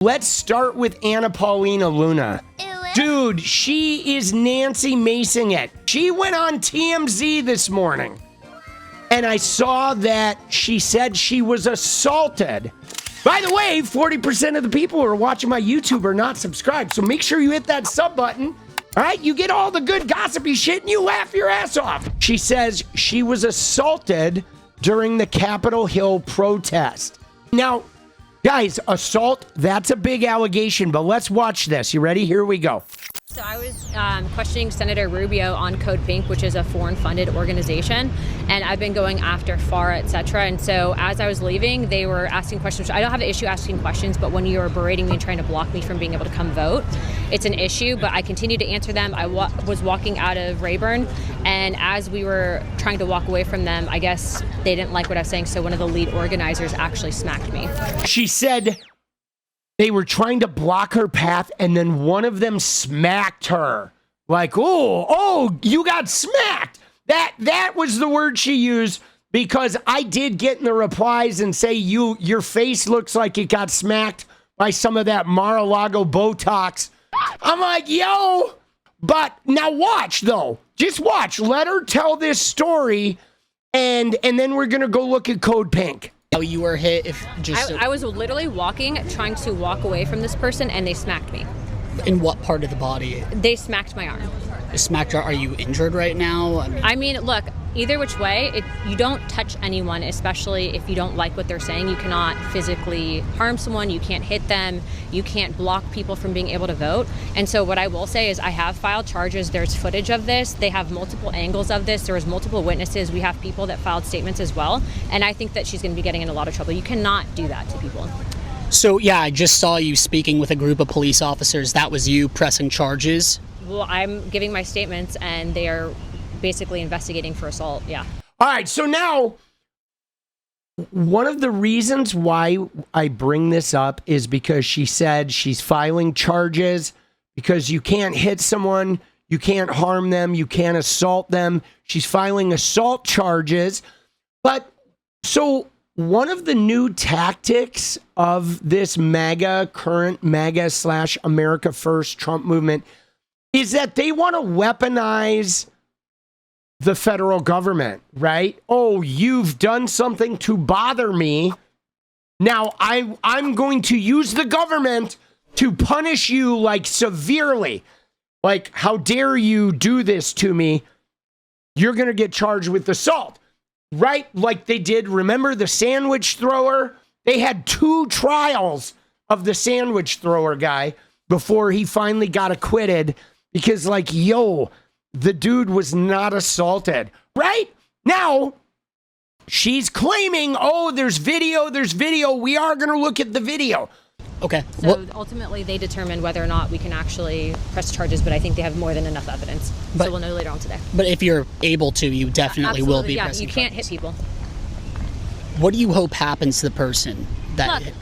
Let's start with Paulina Luna. Dude, she is Nancy Macing it. She went on TMZ this morning. And I saw that she said she was assaulted. By the way, 40% of the people who are watching my YouTube are not subscribed. So make sure you hit that sub button. All right, you get all the good gossipy shit and you laugh your ass off. She says she was assaulted during the Capitol Hill protest. Now, guys, assault, that's a big allegation, but let's watch this. You ready? Here we go. So I was questioning Senator Rubio on Code Pink, which is a foreign-funded organization, and I've been going after 𝗙𝗪, etc. And so as I was leaving, they were asking questions. I don't have an issue asking questions, but when you are berating me and trying to block me from being able to come vote, it's an issue. But I continued to answer them. I was walking out of Rayburn, and as we were trying to walk away from them, I guess they didn't like what I was saying, so one of the lead organizers actually smacked me. She said they were trying to block her path, and then one of them smacked her. Like, oh, you got smacked. That was the word she used, because I did get in the replies and say, your face looks like it got smacked by some of that Mar-a-Lago Botox. I'm like, yo. But now watch, though. Just watch. Let her tell this story, and then we're going to go look at Code Pink. How you were hit? I was literally trying to walk away from this person, and they smacked me. In what part of the body? They smacked my arm. Smacked your, are you injured right now? I mean, look, either which way, you don't touch anyone, especially if you don't like what they're saying. You cannot physically harm someone. You can't hit them. You can't block people from being able to vote. And so what I will say is I have filed charges. There's footage of this. They have multiple angles of this. There was multiple witnesses. We have people that filed statements as well. And I think that she's going to be getting in a lot of trouble. You cannot do that to people. So, yeah, I just saw you speaking with a group of police officers. That was you pressing charges? Well, I'm giving my statements, and they are basically investigating for assault, yeah. All right, so now, one of the reasons why I bring this up is because she said she's filing charges because you can't hit someone, you can't harm them, you can't assault them. She's filing assault charges. But, so one of the new tactics of this current MAGA / America First Trump movement is that they want to weaponize the federal government, right? Oh, you've done something to bother me. Now I'm going to use the government to punish you, like, severely. Like, how dare you do this to me? You're going to get charged with assault, right? Like they did, remember the sandwich thrower? They had 2 trials of the sandwich thrower guy before he finally got acquitted. Because, like, yo, the dude was not assaulted, right? Now, she's claiming, oh, there's video. We are going to look at the video. Okay. So ultimately, they determine whether or not we can actually press charges, but I think they have more than enough evidence. So we'll know later on today. But if you're able to, you definitely will be pressing charges. You can't hit people. What do you hope happens to the person?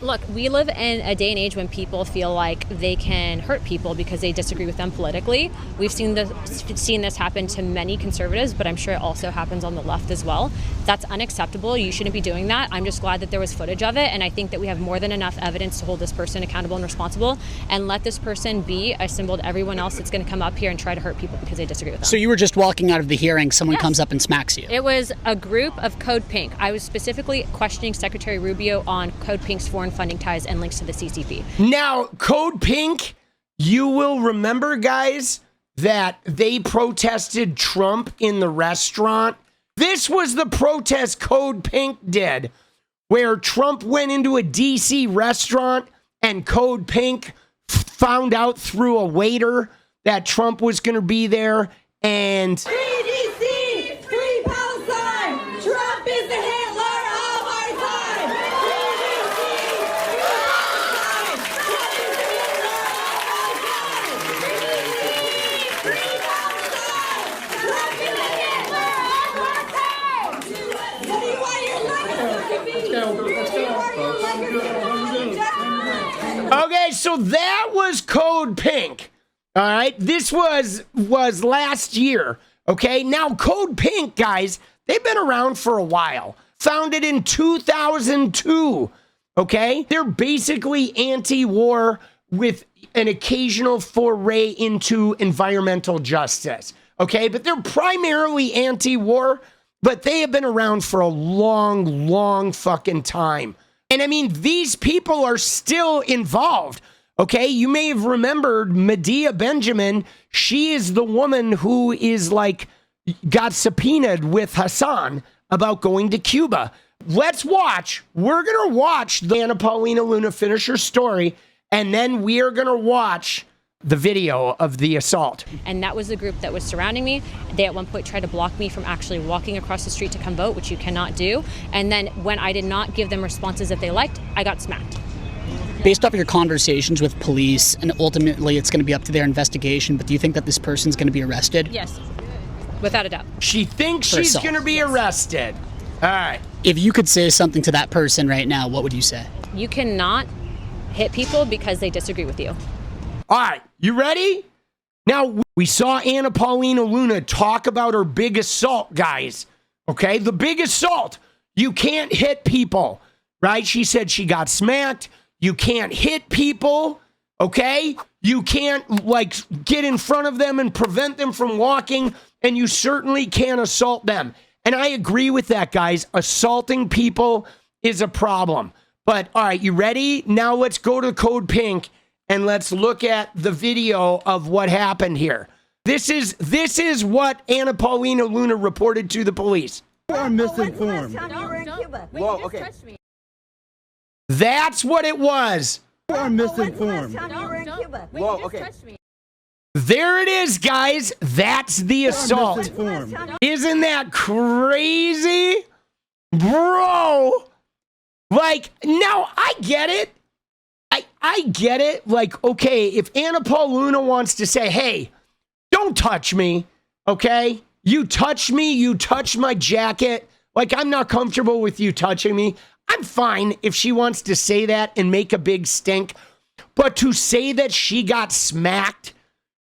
Look, we live in a day and age when people feel like they can hurt people because they disagree with them politically. We've seen this happen to many conservatives, but I'm sure it also happens on the left as well. That's unacceptable. You shouldn't be doing that. I'm just glad that there was footage of it, and I think that we have more than enough evidence to hold this person accountable and responsible and let this person be a symbol to everyone else that's going to come up here and try to hurt people because they disagree with them. So you were just walking out of the hearing, someone comes up and smacks you. It was a group of Code Pink. I was specifically questioning Secretary Rubio on Code Pink's foreign funding ties and links to the CCP. Now, Code Pink, you will remember, guys, that they protested Trump in the restaurant. This was the protest Code Pink did, where Trump went into a DC restaurant and Code Pink found out through a waiter that Trump was going to be there, and okay, so that was Code Pink. All right, this was last year. Okay, now Code Pink, guys, they've been around for a while. Founded in 2002. okay? They're basically anti-war with an occasional foray into environmental justice, okay? But they're primarily anti-war, but they have been around for a long, long fucking time. And I mean, these people are still involved, okay? You may have remembered Medea Benjamin. She is the woman who is like, got subpoenaed with Hassan about going to Cuba. Let's watch. We're going to watch Paulina Luna finish her story, and then we are going to watch the video of the assault. And that was the group that was surrounding me. They at one point tried to block me from actually walking across the street to come vote, which you cannot do. And then when I did not give them responses that they liked, I got smacked. Based off of your conversations with police, and ultimately it's going to be up to their investigation, but do you think that this person's going to be arrested? Yes, without a doubt. She thinks she's going to be arrested. All right. If you could say something to that person right now, what would you say? You cannot hit people because they disagree with you. All right, you ready? Now, we saw Paulina Luna talk about her big assault, guys. Okay, the big assault. You can't hit people, right? She said she got smacked. You can't hit people, okay? You can't, like, get in front of them and prevent them from walking, and you certainly can't assault them. And I agree with that, guys. Assaulting people is a problem. But, all right, you ready? Now let's go to Code Pink. And let's look at the video of what happened here. This is what Paulina Luna reported to the police. You are misinformed. Whoa, okay. That's what it was. You are misinformed. Whoa, okay. There it is, guys. That's the assault. Isn't that crazy? Bro. Like, now I get it. I get it. Like, okay, if Paulina Luna wants to say, hey, don't touch me, okay? You touch me, you touch my jacket. Like, I'm not comfortable with you touching me. I'm fine if she wants to say that and make a big stink. But to say that she got smacked,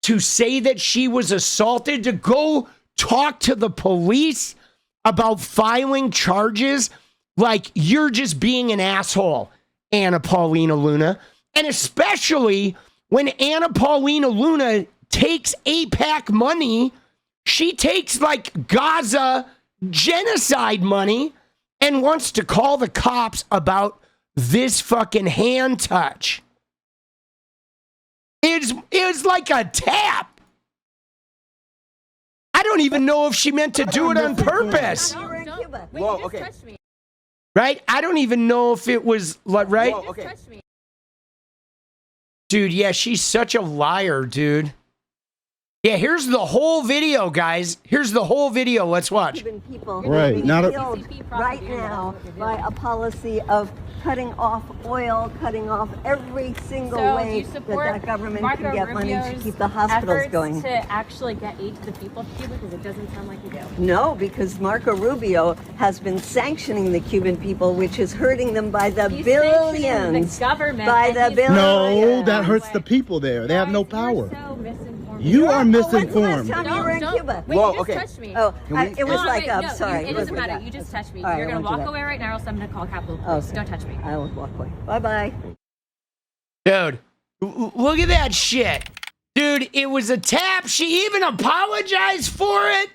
to say that she was assaulted, to go talk to the police about filing charges, like, you're just being an asshole, Paulina Luna. And especially when Paulina Luna takes AIPAC money, she takes like Gaza genocide money and wants to call the cops about this fucking hand touch. It's like a tap. I don't even know if she meant to do it on purpose. Whoa, okay. Right? I don't even know if it was, right? Whoa, okay. Dude, yeah, she's such a liar, dude. Yeah, here's the whole video, guys. Here's the whole video. Let's watch. Cuban people Right, being not a- killed right now by a policy of cutting off oil, cutting off every single So, do way you support that government Marco can get money to Rubio's keep the hospitals efforts going. to actually get aid to the people of Cuba? Because it doesn't sound like you do. No, because Marco Rubio has been sanctioning the Cuban people, which is hurting them by the He's billions. sanctioning the government. By and the he's- billions. No, that hurts the people there. They have no Guys, you're power. so misinformed. You are When's the last misinformed. time you were in Cuba? Wait, Whoa, you just okay. touched me. Oh, Can we- it was No, like, wait, I'm no, sorry. It doesn't matter. You just touched me. All right, You're I going to won't do walk that. away right now, or else I'm going to call Capitol Oh, Police. Don't touch me. I will walk away. Bye-bye. Dude, look at that shit. Dude, it was a tap. She even apologized for it.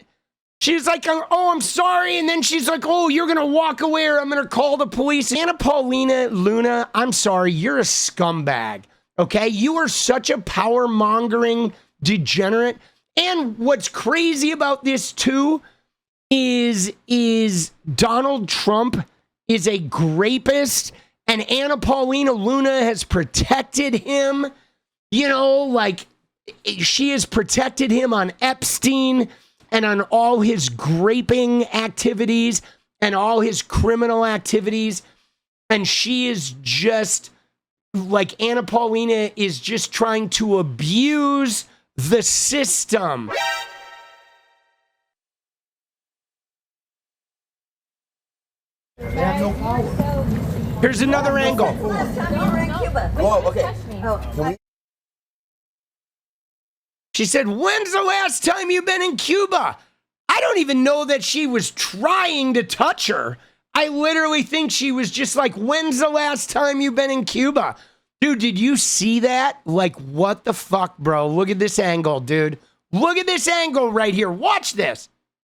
She's like, oh, I'm sorry. And then she's like, oh, you're going to walk away or I'm going to call the police. Paulina Luna, I'm sorry. You're a scumbag. Okay? You are such a power-mongering degenerate. And what's crazy about this, too, is Donald Trump is a rapist. And Paulina Luna has protected him, you know, like she has protected him on Epstein and on all his graping activities and all his criminal activities. And she is just like Paulina is just trying to abuse the system. They have no power. Here's another angle. Last time you were in Cuba. Whoa, okay. Oh, She said, when's the last time you've been in Cuba? I don't even know that she was trying to touch her. I literally think she was just like, when's the last time you've been in Cuba? Dude, did you see that? Like, what the fuck, bro? Look at this angle, dude. Look at this angle right here. Watch this.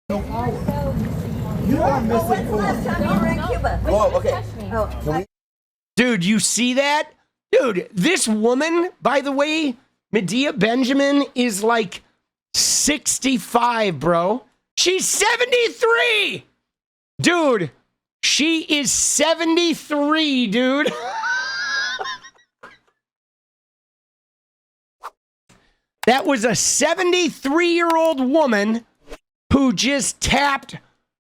You are When's the last misinformed. time you were in Cuba? Whoa, okay. Oh, Dude, you see that? Dude, this woman, by the way, Medea Benjamin is like 65, bro. She's 73. Dude, she is 73, dude. That was a 73-year-old woman who just tapped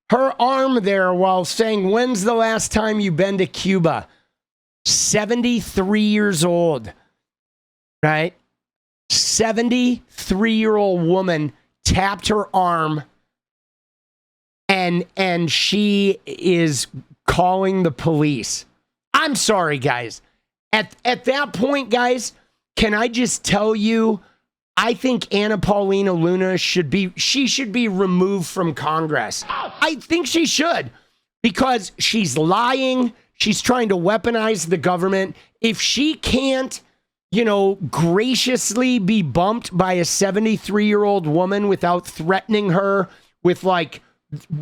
her arm there while saying, when's the last time you've been to Cuba? 73 years old, right? 73-year-old woman tapped her arm and she is calling the police. I'm sorry, guys. At that point, guys, can I just tell you, I think Paulina Luna should be removed from Congress. I think she should, because she's lying. She's trying to weaponize the government. If she can't, graciously be bumped by a 73-year-old woman without threatening her with like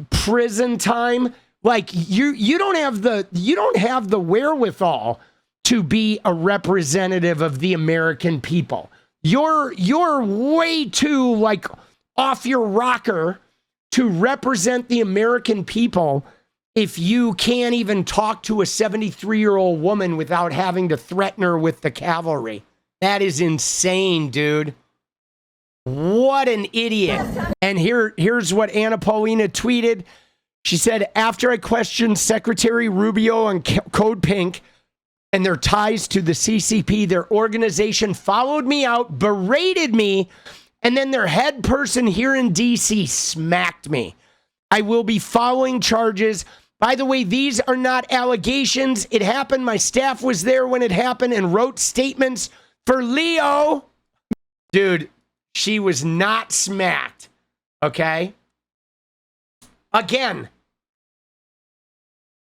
prison time, like you don't have the wherewithal to be a representative of the American people. You're way too like off your rocker to represent the American people if you can't even talk to a 73-year-old woman without having to threaten her with the cavalry. That is insane, dude. What an idiot. And here's what Paulina tweeted. She said, after I questioned Secretary Rubio on Code Pink and their ties to the CCP, their organization followed me out, berated me, and then their head person here in DC smacked me. I will be following charges. By the way, these are not allegations. It happened. My staff was there when it happened and wrote statements for Leo. Dude, she was not smacked. Okay? Again,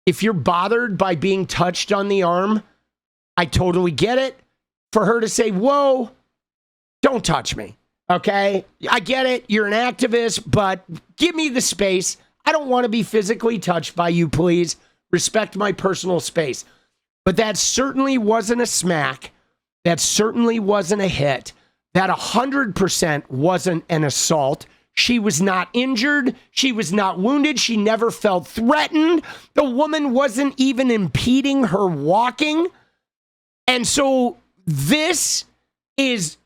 if you're bothered by being touched on the arm, I totally get it. For her to say, whoa, don't touch me. Okay? I get it. You're an activist, but give me the space. I don't want to be physically touched by you, please. Respect my personal space. But that certainly wasn't a smack. That certainly wasn't a hit. That 100% wasn't an assault. She was not injured. She was not wounded. She never felt threatened. The woman wasn't even impeding her walking. And so this is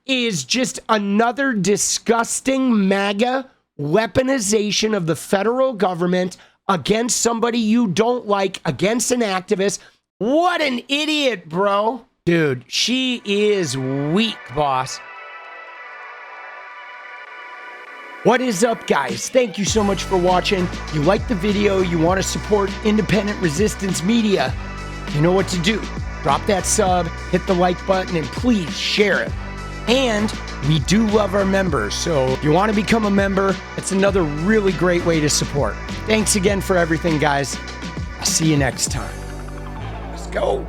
just another disgusting MAGA weaponization of the federal government against somebody you don't like, against an activist. What an idiot, bro. Dude, she is weak, boss. What is up, guys? Thank you so much for watching. You like the video, you want to support independent resistance media, you know what to do. Drop that sub, hit the like button, and please share it. And we do love our members, so if you want to become a member, it's another really great way to support. Thanks again for everything, guys. I'll see you next time. Let's go.